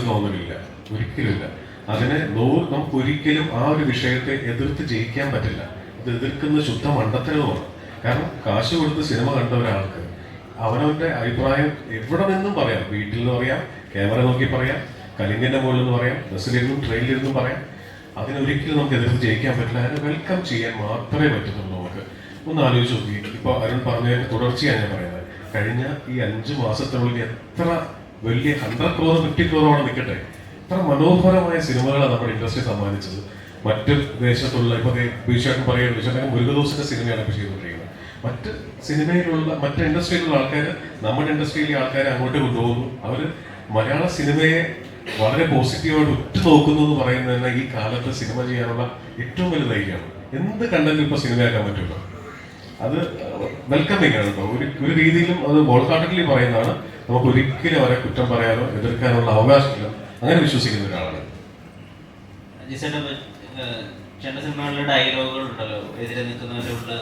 കൊടുക്കുന്ന ഒന്നുമില്ല, ഒരിക്കലുമില്ല. അതിനെ നമുക്ക് ഒരിക്കലും ആ ഒരു വിഷയത്തെ എതിർത്ത് ജയിക്കാൻ പറ്റില്ല. ഇത് എതിർക്കുന്ന ശുദ്ധ മണ്ടത്തരവുമാണ്. കാരണം കാശ് കൊടുത്ത് സിനിമ കണ്ട ഒരാൾക്ക് അവനവന്റെ അഭിപ്രായം എവിടെ നിന്നും പറയാം. വീട്ടിൽ നിന്ന് പറയാം, ക്യാമറ നോക്കി പറയാം, കലിങ്ങിന്റെ മുകളിൽ നിന്ന് പറയാം, ബസ്സിലിരുന്നും ട്രെയിനിലിരുന്നും പറയാം. അതിനൊരിക്കലും നമുക്ക് എതിർത്ത് ജയിക്കാൻ പറ്റില്ല. അതിനെ വെൽക്കം ചെയ്യാൻ മാത്രമേ പറ്റുന്നുള്ളൂ. നമുക്ക് ഒന്ന് ആലോചിച്ച് നോക്കി. ഇപ്പോൾ അരുൺ പറഞ്ഞതിന്റെ തുടർച്ചയാണ് ഞാൻ പറയുന്നത്. കഴിഞ്ഞ ഈ 5 മാസത്തിനുള്ളിൽ എത്ര വലിയ 100 crore 50 crore അവിടെ നിൽക്കട്ടെ, എത്ര മനോഹരമായ സിനിമകളാണ് നമ്മുടെ ഇൻഡസ്ട്രി സമ്മാനിച്ചത്. മറ്റ് ദേശത്തുള്ള ഇപ്പോൾ ബീഷേട്ടൻ പറയുന്നത്, ബീഷേട്ടൻ മുരുകദോസിന്റെ സിനിമയാണ് ഇപ്പോൾ ചെയ്തുകൊണ്ടിരിക്കുന്നത്. മറ്റ് സിനിമയിലുള്ള മറ്റ് ഇൻഡസ്ട്രിയിലുള്ള ആൾക്കാർ നമ്മുടെ ഇൻഡസ്ട്രിയിലെ ആൾക്കാരെ അങ്ങോട്ട് കൊണ്ടുപോകുന്നു. അവർ മലയാള സിനിമയെ വളരെ പോസിറ്റീവായിട്ട് ഉറ്റുനോക്കുന്നു എന്ന് പറയുന്നത് തന്നെ ഈ കാലത്ത് സിനിമ ചെയ്യാനുള്ള ഏറ്റവും വലിയ ധൈര്യമാണ്. എന്ത് കണ്ടന്റും ഇപ്പോൾ സിനിമയാക്കാൻ പറ്റുമല്ലോ. അത് വെൽക്കമിങ് ആണ് കേട്ടോ. ഒരു രീതിയിലും അത് വോൾഹാർട്ടഡ്ലി പറയുന്നതാണ്. നമുക്ക് ഒരിക്കലും അവരെ കുറ്റം പറയാനോ എതിർക്കാനുള്ള അവകാശമില്ല. അങ്ങനെ വിശ്വസിക്കുന്ന ഒരാളാണ്. ചില സിനിമകളിലെ ഡയലോഗുകൾ ഉണ്ടല്ലോ, എതിരെ നിൽക്കുന്നവരുള്ള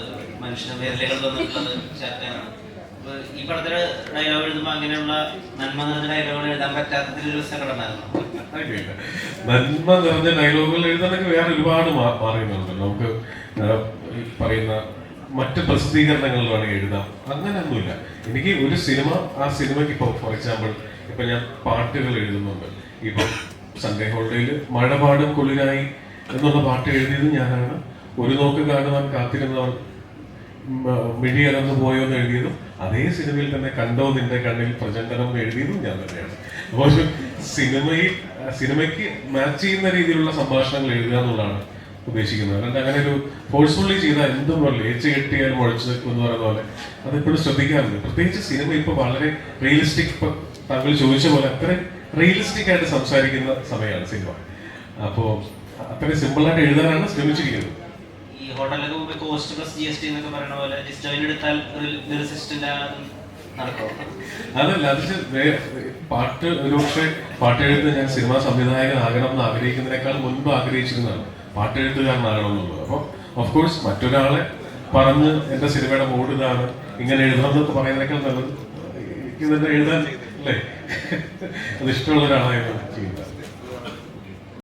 മനുഷ്യനെ വിരലുകൾ തന്നിട്ടുള്ളത് ചേർക്കാനാണ്. അപ്പൊ ഈ പടത്തില് ഡയലോഗ് എഴുതുമ്പോൾ അങ്ങനെയുള്ള നന്മ നിറഞ്ഞ ഡയലോഗുകൾ എഴുതാൻ പറ്റാത്തതിലൊരു സങ്കടമായിരുന്നു. നന്മ നിറഞ്ഞ ഡയലോഗുകൾ എഴുതാനൊക്കെ വേറെ ഒരുപാട് മാറിയുന്നുണ്ട്. നമുക്ക് പറയുന്ന മറ്റ് പ്രസിദ്ധീകരണങ്ങളിൽ വേണമെങ്കിൽ എഴുതാം, അങ്ങനെയൊന്നുമില്ല. എനിക്ക് ഒരു സിനിമ, ആ സിനിമയ്ക്ക് ഇപ്പോൾ ഫോർ എക്സാമ്പിൾ ഇപ്പൊ ഞാൻ പാട്ടുകൾ എഴുതുന്നുണ്ട്. ഇപ്പൊ സൺഡേ ഹോളിഡേയിൽ മഴപാടും കുളിരായി എന്നുള്ള പാട്ട് എഴുതിയത് ഞാനാണ്. ഒരു നോക്ക് കാണുവാൻ കാത്തിരുന്നവൻ മിഴിയലർന്നു പോയോ എന്ന് എഴുതിയതും അതേ സിനിമയിൽ തന്നെ കണ്ടോ നിന്റെ കണ്ണിൽ പ്രചണ്ഡനം എഴുതിയതും ഞാൻ തന്നെയാണ്. അപ്പോൾ സിനിമയ്ക്ക് മാച്ച് ചെയ്യുന്ന രീതിയിലുള്ള സംഭാഷണങ്ങൾ എഴുതുക എന്നുള്ളതാണ് ഉദ്ദേശിക്കുന്നത്. അതുകൊണ്ട് അങ്ങനെ ഒരു ഫോഴ്സ്ഫുള്ളി ചെയ്താൽ എന്തും പോലെ ഏച്ച് കെട്ടിയാൽ മുഴച്ചു നിൽക്കും എന്ന് പറയുന്ന പോലെ അതെപ്പോഴും ശ്രദ്ധിക്കാറുണ്ട്. പ്രത്യേകിച്ച് സിനിമ ഇപ്പൊ വളരെ റിയലിസ്റ്റിക്, ഇപ്പൊ താങ്കൾ ചോദിച്ച പോലെ അത്രയും റിയലിസ്റ്റിക് ആയിട്ട് സംസാരിക്കുന്ന സമയമാണ് സിനിമ. അപ്പോൾ അത്രയും സിമ്പിളായിട്ട് എഴുതാനാണ് ശ്രമിച്ചിരിക്കുന്നത്. ഈ ഹോട്ടലിലൊക്കെ പോകുമ്പോൾ കോസ്റ്റ് പ്ലസ് GST എന്നൊക്കെ പറയുന്ന പോലെ ഡിസ്റ്റോയിൻ എടുത്താൽ അതല്ല, അത് പാട്ട് ഒരുപക്ഷെ പാട്ടെഴുത്ത് ഞാൻ സിനിമാ സംവിധായകനാകണം എന്ന് ആഗ്രഹിക്കുന്നതിനേക്കാൾ മുൻപ് ആഗ്രഹിച്ചിരുന്നതാണ് പാട്ടെഴുത്തുകാരനാകണം എന്നുള്ളത്. അപ്പോൾ ഓഫ് കോഴ്സ് മറ്റൊരാളെ പറഞ്ഞ് എൻ്റെ സിനിമയുടെ മൂഡ് ഇതാണ്, ഇങ്ങനെ എഴുതണം എന്നൊക്കെ പറയുന്നതിനേക്കാൾ നല്ലത് എനിക്ക് തന്നെ എഴുതാൻ അല്ലേ, അത് ഇഷ്ടമുള്ള ഒരാളായിരുന്നു ചെയ്യുന്നത്.